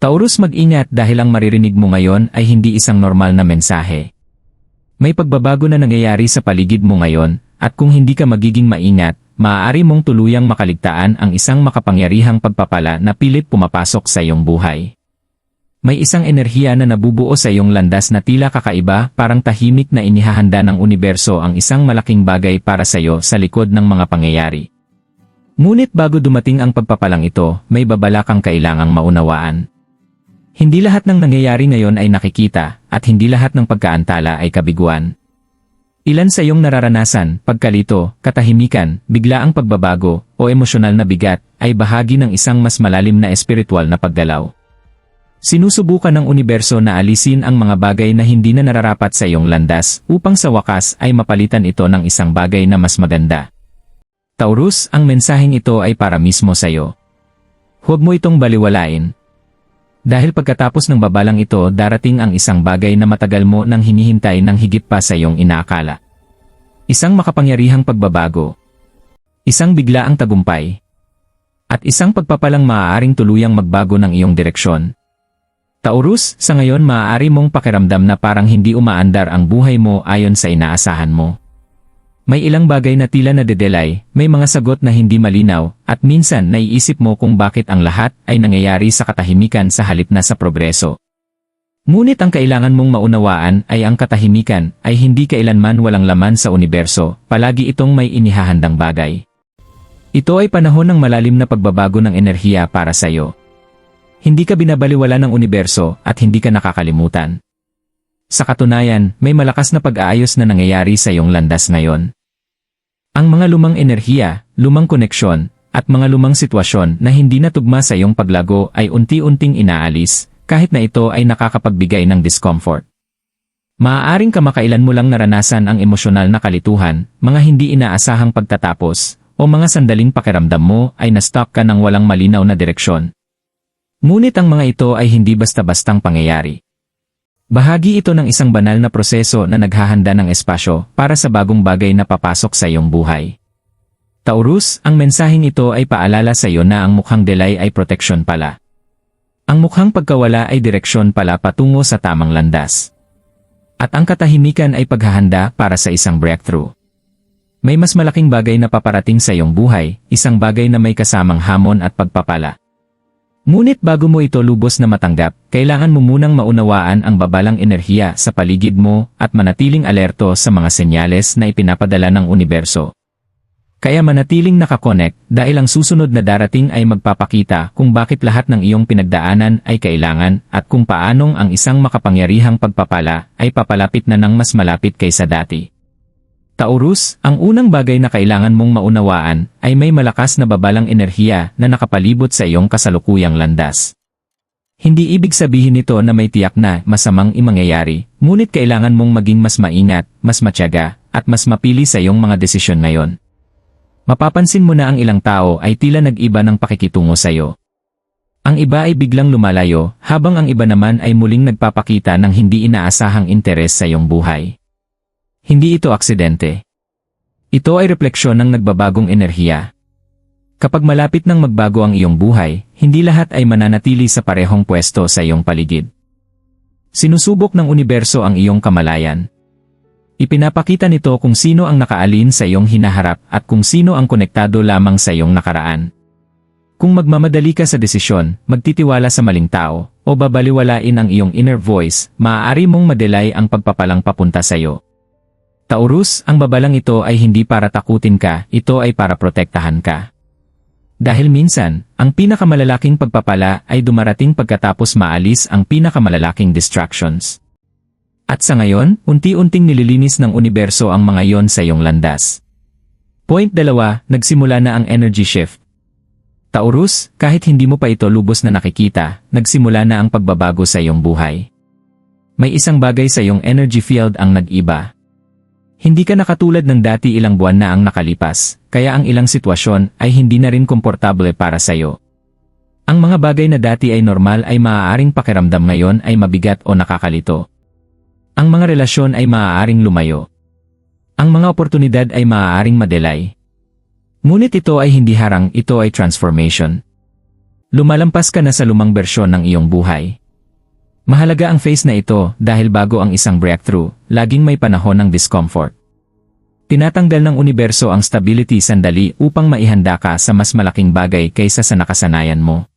Taurus, mag-ingat dahil ang maririnig mo ngayon ay hindi isang normal na mensahe. May pagbabago na nangyayari sa paligid mo ngayon, at kung hindi ka magiging maingat, maaari mong tuluyang makaligtaan ang isang makapangyarihang pagpapala na pilit pumapasok sa iyong buhay. May isang enerhiya na nabubuo sa iyong landas na tila kakaiba, parang tahimik na inihahanda ng universo ang isang malaking bagay para sa iyo sa likod ng mga pangyayari. Ngunit bago dumating ang pagpapalang ito, may babala kang kailangang maunawaan. Hindi lahat ng nangyayari ngayon ay nakikita, at hindi lahat ng pagkaantala ay kabiguan. Ilan sa iyong nararanasan, pagkalito, katahimikan, biglaang pagbabago, o emosyonal na bigat, ay bahagi ng isang mas malalim na espiritual na paggalaw. Sinusubukan ng universo na alisin ang mga bagay na hindi na nararapat sa iyong landas, upang sa wakas ay mapalitan ito ng isang bagay na mas maganda. Taurus, ang mensaheng ito ay para mismo sa iyo. Huwag mo itong baliwalain. Dahil pagkatapos ng babalang ito, darating ang isang bagay na matagal mo nang hinihintay ng higit pa sa iyong inaakala. Isang makapangyarihang pagbabago. Isang biglaang tagumpay. At isang pagpapalang maaaring tuluyang magbago ng iyong direksyon. Taurus, sa ngayon maaari mong pakiramdam na parang hindi umaandar ang buhay mo ayon sa inaasahan mo. May ilang bagay na tila nadedelay, may mga sagot na hindi malinaw, at minsan naiisip mo kung bakit ang lahat ay nangyayari sa katahimikan sa halip na sa progreso. Ngunit ang kailangan mong maunawaan ay ang katahimikan ay hindi kailanman walang laman sa universo, palagi itong may inihahandang bagay. Ito ay panahon ng malalim na pagbabago ng enerhiya para sa iyo. Hindi ka binabaliwala ng universo at hindi ka nakakalimutan. Sa katunayan, may malakas na pag-aayos na nangyayari sa iyong landas ngayon. Ang mga lumang enerhiya, lumang koneksyon, at mga lumang sitwasyon na hindi natugma sa iyong paglago ay unti-unting inaalis, kahit na ito ay nakakapagbigay ng discomfort. Maaaring kamakailan mo lang naranasan ang emosyonal na kalituhan, mga hindi inaasahang pagtatapos, o mga sandaling pakiramdam mo ay na-stuck ka ng walang malinaw na direksyon. Ngunit ang mga ito ay hindi basta-bastang pangyayari. Bahagi ito ng isang banal na proseso na naghahanda ng espasyo para sa bagong bagay na papasok sa iyong buhay. Taurus, ang mensaheng ito ay paalala sa iyo na ang mukhang delay ay proteksyon pala. Ang mukhang pagkawala ay direksyon pala patungo sa tamang landas. At ang katahimikan ay paghahanda para sa isang breakthrough. May mas malaking bagay na paparating sa iyong buhay, isang bagay na may kasamang hamon at pagpapala. Ngunit bago mo ito lubos na matanggap, kailangan mo munang maunawaan ang babalang enerhiya sa paligid mo at manatiling alerto sa mga senyales na ipinapadala ng universo. Kaya manatiling nakakonek dahil ang susunod na darating ay magpapakita kung bakit lahat ng iyong pinagdaanan ay kailangan at kung paanong ang isang makapangyarihang pagpapala ay papalapit na ng mas malapit kaysa dati. Taurus, ang unang bagay na kailangan mong maunawaan ay may malakas na babalang enerhiya na nakapalibot sa iyong kasalukuyang landas. Hindi ibig sabihin nito na may tiyak na masamang imangyayari, ngunit kailangan mong maging mas maingat, mas matyaga, at mas mapili sa iyong mga desisyon ngayon. Mapapansin mo na ang ilang tao ay tila nag-iba ng pakikitungo sa iyo. Ang iba ay biglang lumalayo, habang ang iba naman ay muling nagpapakita ng hindi inaasahang interes sa iyong buhay. Hindi ito aksidente. Ito ay refleksyon ng nagbabagong enerhiya. Kapag malapit nang magbago ang iyong buhay, hindi lahat ay mananatili sa parehong pwesto sa iyong paligid. Sinusubok ng universo ang iyong kamalayan. Ipinapakita nito kung sino ang nakaalin sa iyong hinaharap at kung sino ang konektado lamang sa iyong nakaraan. Kung magmamadali ka sa desisyon, magtitiwala sa maling tao, o babaliwalain ang iyong inner voice, maaari mong madelay ang pagpapalang papunta sa iyo. Taurus, ang babalang ito ay hindi para takutin ka, ito ay para protektahan ka. Dahil minsan, ang pinakamalalaking pagpapala ay dumarating pagkatapos maalis ang pinakamalalaking distractions. At sa ngayon, unti-unting nililinis ng universo ang mga yon sa iyong landas. Point 2, nagsimula na ang energy shift. Taurus, kahit hindi mo pa ito lubos na nakikita, nagsimula na ang pagbabago sa iyong buhay. May isang bagay sa iyong energy field ang nag-iba. Hindi ka na katulad ng dati, ilang buwan na ang nakalipas, kaya ang ilang sitwasyon ay hindi na rin komportable para sa iyo. Ang mga bagay na dati ay normal ay maaaring pakiramdam ngayon ay mabigat o nakakalito. Ang mga relasyon ay maaaring lumayo. Ang mga oportunidad ay maaaring madelay. Ngunit ito ay hindi harang, ito ay transformation. Lumalampas ka na sa lumang bersyon ng iyong buhay. Mahalaga ang phase na ito dahil bago ang isang breakthrough, laging may panahon ng discomfort. Tinatanggal ng universo ang stability sandali upang maihanda ka sa mas malaking bagay kaysa sa nakasanayan mo.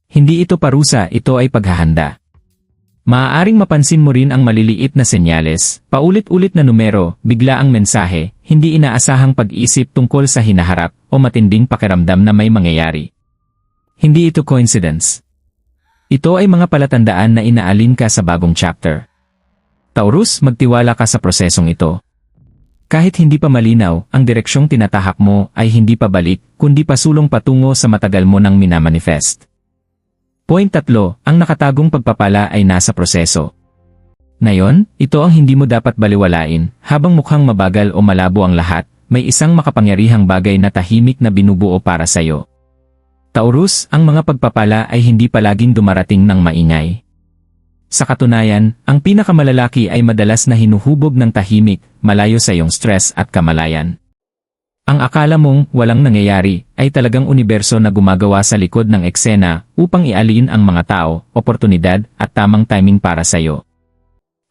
Hindi ito parusa, ito ay paghahanda. Maaaring mapansin mo rin ang maliliit na senyales, paulit-ulit na numero, bigla ang mensahe, hindi inaasahang pag-isip tungkol sa hinaharap, o matinding pakiramdam na may mangyayari. Hindi ito coincidence. Ito ay mga palatandaan na inaalin ka sa bagong chapter. Taurus, magtiwala ka sa prosesong ito. Kahit hindi pa malinaw, ang direksyong tinatahak mo ay hindi pabalik, kundi pasulong patungo sa matagal mo nang minamanifest. Point 3, ang nakatagong pagpapala ay nasa proseso. Ngayon, ito ang hindi mo dapat baliwalain, habang mukhang mabagal o malabo ang lahat, may isang makapangyarihang bagay na tahimik na binubuo para sa'yo. Taurus, ang mga pagpapala ay hindi palaging dumarating ng maingay. Sa katunayan, ang pinakamalalaki ay madalas na hinuhubog ng tahimik, malayo sa iyong stress at kamalayan. Ang akala mong walang nangyayari ay talagang universo na gumagawa sa likod ng eksena upang ialin ang mga tao, oportunidad at tamang timing para sa iyo.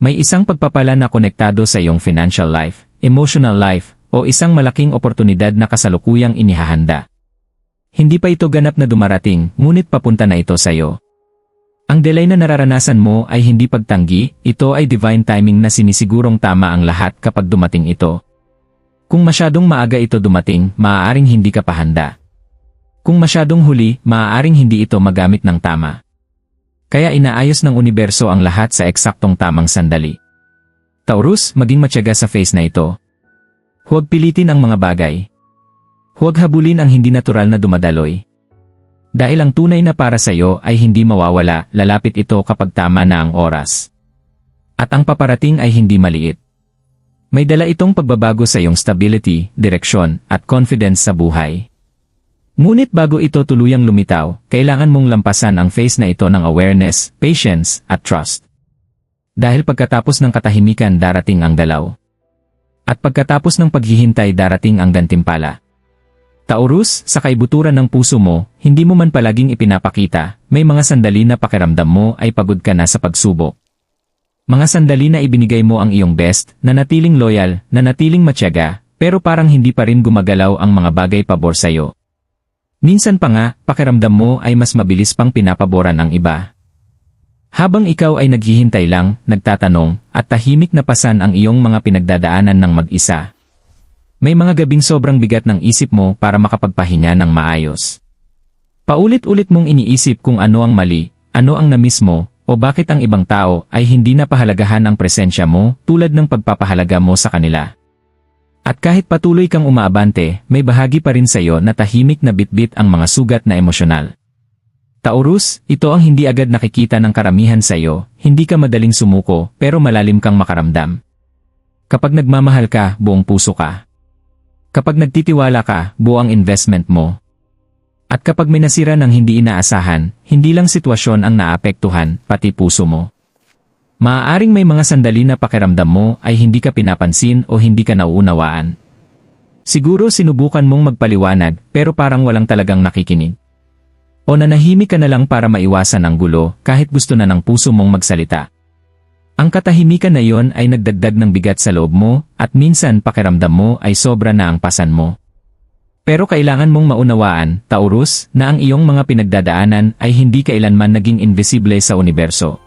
May isang pagpapala na konektado sa iyong financial life, emotional life, o isang malaking oportunidad na kasalukuyang inihahanda. Hindi pa ito ganap na dumarating, ngunit papunta na ito sa iyo. Ang delay na nararanasan mo ay hindi pagtanggi, ito ay divine timing na sinisigurong tama ang lahat kapag dumating ito. Kung masyadong maaga ito dumating, maaaring hindi ka pa handa. Kung masyadong huli, maaaring hindi ito magamit ng tama. Kaya inaayos ng universo ang lahat sa eksaktong tamang sandali. Taurus, maging matyaga sa phase na ito. Huwag pilitin ang mga bagay. Huwag habulin ang hindi natural na dumadaloy. Dahil ang tunay na para sa iyo ay hindi mawawala, lalapit ito kapag tama na ang oras. At ang paparating ay hindi maliit. May dala itong pagbabago sa iyong stability, direksyon, at confidence sa buhay. Ngunit bago ito tuluyang lumitaw, kailangan mong lampasan ang phase na ito ng awareness, patience, at trust. Dahil pagkatapos ng katahimikan darating ang galaw. At pagkatapos ng paghihintay darating ang gantimpala. Taurus, sa kaibuturan ng puso mo, hindi mo man palaging ipinapakita, may mga sandali na pakiramdam mo ay pagod ka na sa pagsubok. Mga sandali na ibinigay mo ang iyong best, na natiling loyal, na natiling matyaga, pero parang hindi pa rin gumagalaw ang mga bagay pabor sa'yo. Minsan pa nga, pakiramdam mo ay mas mabilis pang pinapaboran ang iba. Habang ikaw ay naghihintay lang, nagtatanong, at tahimik na pasan ang iyong mga pinagdadaanan ng mag-isa. May mga gabing sobrang bigat ng isip mo para makapagpahinga ng maayos. Paulit-ulit mong iniisip kung ano ang mali, ano ang na-miss mo, o bakit ang ibang tao ay hindi napahalagahan ang presensya mo tulad ng pagpapahalaga mo sa kanila. At kahit patuloy kang umaabante, may bahagi pa rin sa iyo na tahimik na bitbit ang mga sugat na emosyonal. Taurus, ito ang hindi agad nakikita ng karamihan sa iyo, hindi ka madaling sumuko pero malalim kang makaramdam. Kapag nagmamahal ka, buong puso ka. Kapag nagtitiwala ka, buo ang investment mo. At kapag may nasira ng hindi inaasahan, hindi lang sitwasyon ang naapektuhan, pati puso mo. Maaaring may mga sandali na pakiramdam mo ay hindi ka pinapansin o hindi ka nauunawaan. Siguro sinubukan mong magpaliwanag pero parang walang talagang nakikinig. O nanahimik ka na lang para maiwasan ang gulo kahit gusto na ng puso mong magsalita. Ang katahimikan na yon ay nagdagdag ng bigat sa loob mo at minsan pakiramdam mo ay sobra na ang pasan mo. Pero kailangan mong maunawaan, Taurus, na ang iyong mga pinagdadaanan ay hindi kailanman naging invisible sa universo.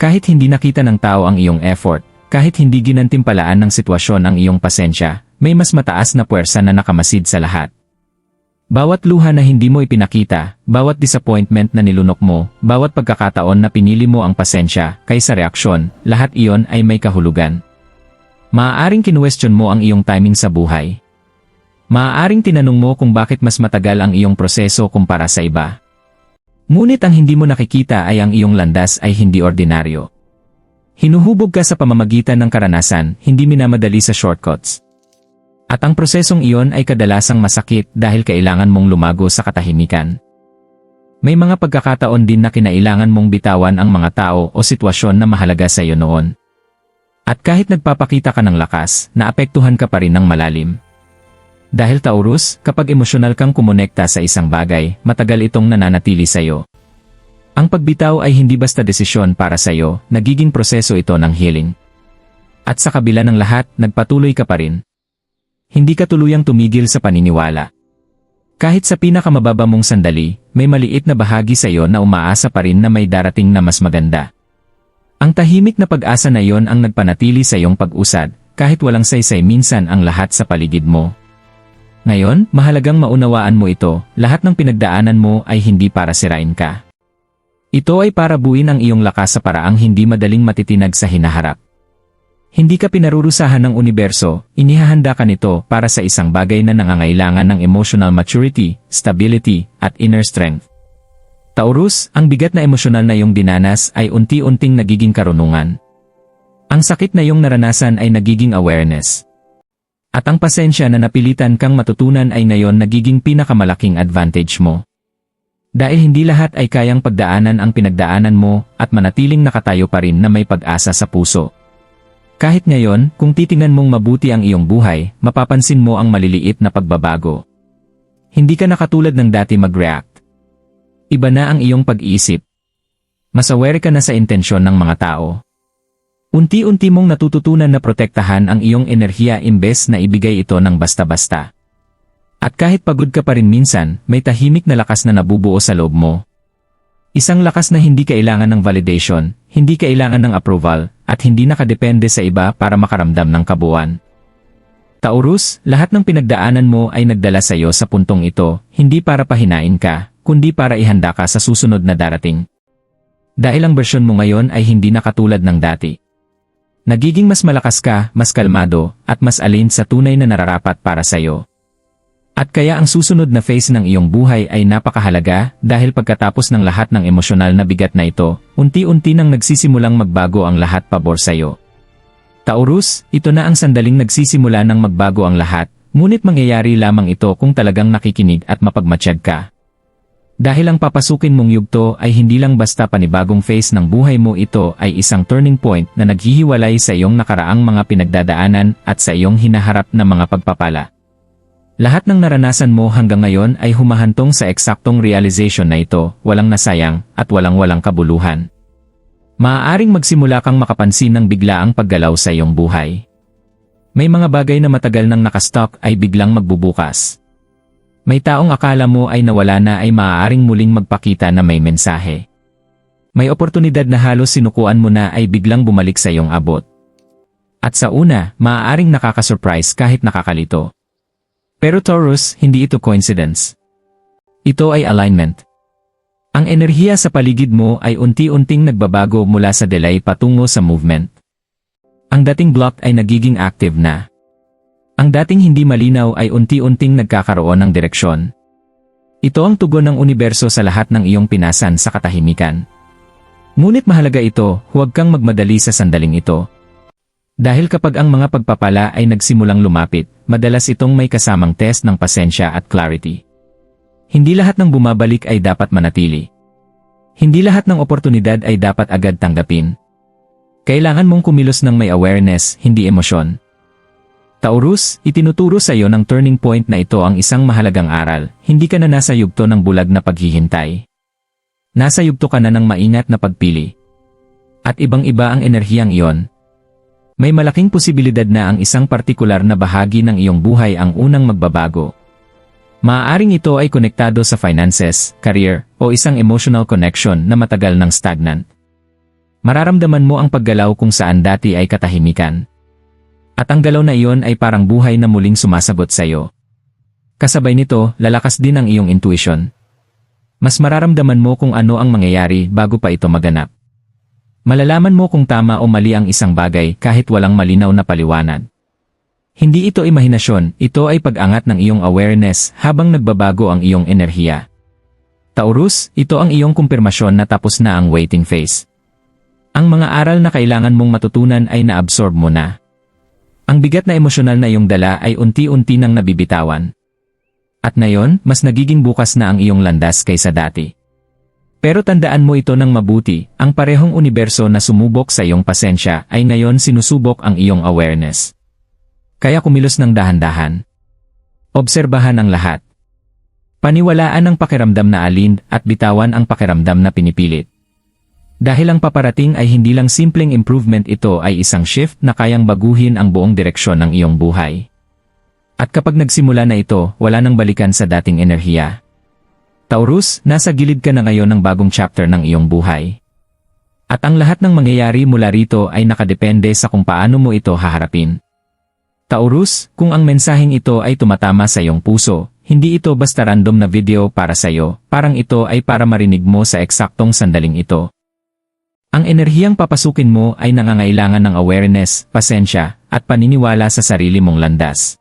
Kahit hindi nakita ng tao ang iyong effort, kahit hindi ginantimpalaan ng sitwasyon ang iyong pasensya, may mas mataas na puwersa na nakamasid sa lahat. Bawat luha na hindi mo ipinakita, bawat disappointment na nilunok mo, bawat pagkakataon na pinili mo ang pasensya kaysa reaksyon, lahat iyon ay may kahulugan. Maaaring kinuwestiyon mo ang iyong timing sa buhay. Maaaring tinanong mo kung bakit mas matagal ang iyong proseso kumpara sa iba. Ngunit ang hindi mo nakikita ay ang iyong landas ay hindi ordinaryo. Hinuhubog ka sa pamamagitan ng karanasan, hindi minamadali sa shortcuts. At ang prosesong iyon ay kadalasang masakit dahil kailangan mong lumago sa katahimikan. May mga pagkakataon din na kinailangan mong bitawan ang mga tao o sitwasyon na mahalaga sa iyo noon. At kahit nagpapakita ka ng lakas, naapektuhan ka pa rin ng malalim. Dahil Taurus, kapag emosyonal kang kumonekta sa isang bagay, matagal itong nananatili sa'yo. Ang pagbitaw ay hindi basta desisyon para sa'yo, nagiging proseso ito ng healing. At sa kabila ng lahat, nagpatuloy ka pa rin. Hindi ka tuluyang tumigil sa paniniwala. Kahit sa pinakamababa mong sandali, may maliit na bahagi sa'yo na umaasa pa rin na may darating na mas maganda. Ang tahimik na pag-asa na iyon ang nagpanatili sa iyong pag-usad, kahit walang saysay minsan ang lahat sa paligid mo. Ngayon, mahalagang maunawaan mo ito, lahat ng pinagdaanan mo ay hindi para sirain ka. Ito ay para buuin ang iyong lakas sa paraang hindi madaling matitinag sa hinaharap. Hindi ka pinarurusahan ng universo, inihahanda ka nito para sa isang bagay na nangangailangan ng emotional maturity, stability, at inner strength. Taurus, ang bigat na emosyonal na iyong dinanas ay unti-unting nagiging karunungan. Ang sakit na iyong naranasan ay nagiging awareness. At ang pasensya na napilitan kang matutunan ay ngayon nagiging pinakamalaking advantage mo. Dahil hindi lahat ay kayang pagdaanan ang pinagdaanan mo at manatiling nakatayo pa rin na may pag-asa sa puso. Kahit ngayon, kung titingnan mong mabuti ang iyong buhay, mapapansin mo ang maliliit na pagbabago. Hindi ka na katulad ng dati mag-react. Iba na ang iyong pag-iisip. Mas aware ka na sa intensyon ng mga tao. Unti-unti mong natututunan na protektahan ang iyong enerhiya imbes na ibigay ito ng basta-basta. At kahit pagod ka pa rin minsan, may tahimik na lakas na nabubuo sa loob mo. Isang lakas na hindi kailangan ng validation, hindi kailangan ng approval, at hindi nakadepende sa iba para makaramdam ng kabuuan. Taurus, lahat ng pinagdaanan mo ay nagdala sa iyo sa puntong ito, hindi para pahinain ka, kundi para ihanda ka sa susunod na darating. Dahil ang bersyon mo ngayon ay hindi na katulad ng dati. Nagiging mas malakas ka, mas kalmado, at mas alin sa tunay na nararapat para sa iyo. At kaya ang susunod na phase ng iyong buhay ay napakahalaga dahil pagkatapos ng lahat ng emosyonal na bigat na ito, unti-unti nang nagsisimulang magbago ang lahat pabor sa iyo. Taurus, ito na ang sandaling nagsisimula ng magbago ang lahat, ngunit mangyayari lamang ito kung talagang nakikinig at mapagmatsyag ka. Dahil ang papasukin mong yugto ay hindi lang basta panibagong phase ng buhay mo, ito ay isang turning point na naghihiwalay sa iyong nakaraang mga pinagdadaanan at sa iyong hinaharap na mga pagpapala. Lahat ng naranasan mo hanggang ngayon ay humahantong sa eksaktong realization na ito, walang nasayang, at walang kabuluhan. Maaaring magsimula kang makapansin ng biglaang paggalaw sa iyong buhay. May mga bagay na matagal nang nakastock ay biglang magbubukas. May taong akala mo ay nawala na ay maaaring muling magpakita na may mensahe. May oportunidad na halos sinukuan mo na ay biglang bumalik sa iyong abot. At sa una, maaaring nakakasurprise kahit nakakalito. Pero Taurus, hindi ito coincidence. Ito ay alignment. Ang enerhiya sa paligid mo ay unti-unting nagbabago mula sa delay patungo sa movement. Ang dating block ay nagiging active na. Ang dating hindi malinaw ay unti-unting nagkakaroon ng direksyon. Ito ang tugon ng universo sa lahat ng iyong pinasan sa katahimikan. Ngunit mahalaga ito, huwag kang magmadali sa sandaling ito. Dahil kapag ang mga pagpapala ay nagsimulang lumapit, madalas itong may kasamang test ng pasensya at clarity. Hindi lahat ng bumabalik ay dapat manatili. Hindi lahat ng oportunidad ay dapat agad tanggapin. Kailangan mong kumilos ng may awareness, hindi emosyon. Taurus, itinuturo sa iyo ng turning point na ito ang isang mahalagang aral, hindi ka na nasa yugto ng bulag na paghihintay. Nasa yugto ka na ng maingat na pagpili. At ibang-iba ang enerhiyang iyon. May malaking posibilidad na ang isang partikular na bahagi ng iyong buhay ang unang magbabago. Maaaring ito ay konektado sa finances, career, o isang emotional connection na matagal nang stagnant. Mararamdaman mo ang paggalaw kung saan dati ay katahimikan. At ang galaw na iyon ay parang buhay na muling sumasagot sa iyo. Kasabay nito, lalakas din ang iyong intuition. Mas mararamdaman mo kung ano ang mangyayari bago pa ito maganap. Malalaman mo kung tama o mali ang isang bagay kahit walang malinaw na paliwanag. Hindi ito imahinasyon, ito ay pag-angat ng iyong awareness habang nagbabago ang iyong enerhiya. Taurus, ito ang iyong kumpirmasyon na tapos na ang waiting phase. Ang mga aral na kailangan mong matutunan ay naabsorb mo na. Ang bigat na emosyonal na iyong dala ay unti-unti nang nabibitawan. At ngayon, mas nagiging bukas na ang iyong landas kaysa dati. Pero tandaan mo ito ng mabuti, ang parehong universo na sumubok sa iyong pasensya ay ngayon sinusubok ang iyong awareness. Kaya kumilos ng dahan-dahan. Obserbahan ang lahat. Paniwalaan ang pakiramdam na alin at bitawan ang pakiramdam na pinipilit. Dahil ang paparating ay hindi lang simpleng improvement, ito ay isang shift na kayang baguhin ang buong direksyon ng iyong buhay. At kapag nagsimula na ito, wala nang balikan sa dating enerhiya. Taurus, nasa gilid ka na ngayon ng bagong chapter ng iyong buhay. At ang lahat ng mangyayari mula rito ay nakadepende sa kung paano mo ito haharapin. Taurus, kung ang mensaheng ito ay tumatama sa iyong puso, hindi ito basta random na video para sa iyo, parang ito ay para marinig mo sa eksaktong sandaling ito. Ang enerhiyang papasukin mo ay nangangailangan ng awareness, pasensya, at paniniwala sa sarili mong landas.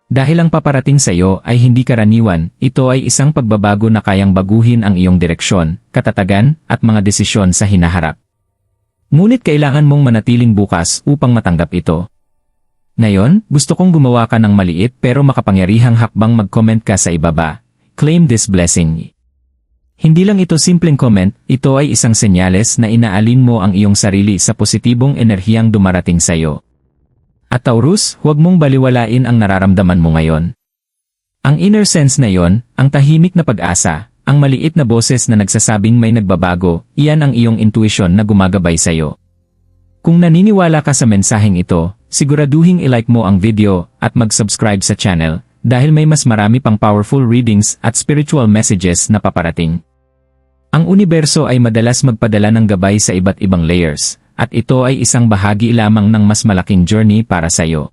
Dahil ang paparating sa iyo ay hindi karaniwan, ito ay isang pagbabago na kayang baguhin ang iyong direksyon, katatagan, at mga desisyon sa hinaharap. Ngunit kailangan mong manatiling bukas upang matanggap ito. Ngayon, gusto kong gumawa ka ng maliit pero makapangyarihang hakbang. Mag-comment ka sa ibaba. Claim this blessing. Hindi lang ito simpleng comment, ito ay isang senyales na inaalin mo ang iyong sarili sa positibong enerhiyang dumarating sa iyo. At Taurus, huwag mong baliwalain ang nararamdaman mo ngayon. Ang inner sense na yon, ang tahimik na pag-asa, ang maliit na boses na nagsasabing may nagbabago, iyan ang iyong intuition na gumagabay sa iyo. Kung naniniwala ka sa mensaheng ito, siguraduhing i-like mo ang video at mag-subscribe sa channel dahil may mas marami pang powerful readings at spiritual messages na paparating. Ang universo ay madalas magpadala ng gabay sa iba't ibang layers at ito ay isang bahagi lamang ng mas malaking journey para sa iyo.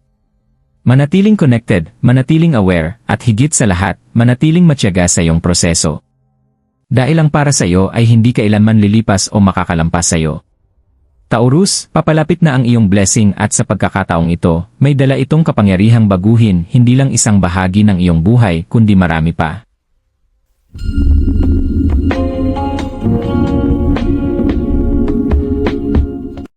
Manatiling connected, manatiling aware, at higit sa lahat, manatiling matiyaga sa iyong proseso. Dahil ang para sa iyo ay hindi kailanman lilipas o makakalampas sa iyo. Taurus, papalapit na ang iyong blessing at sa pagkakataong ito, may dala itong kapangyarihang baguhin hindi lang isang bahagi ng iyong buhay kundi marami pa.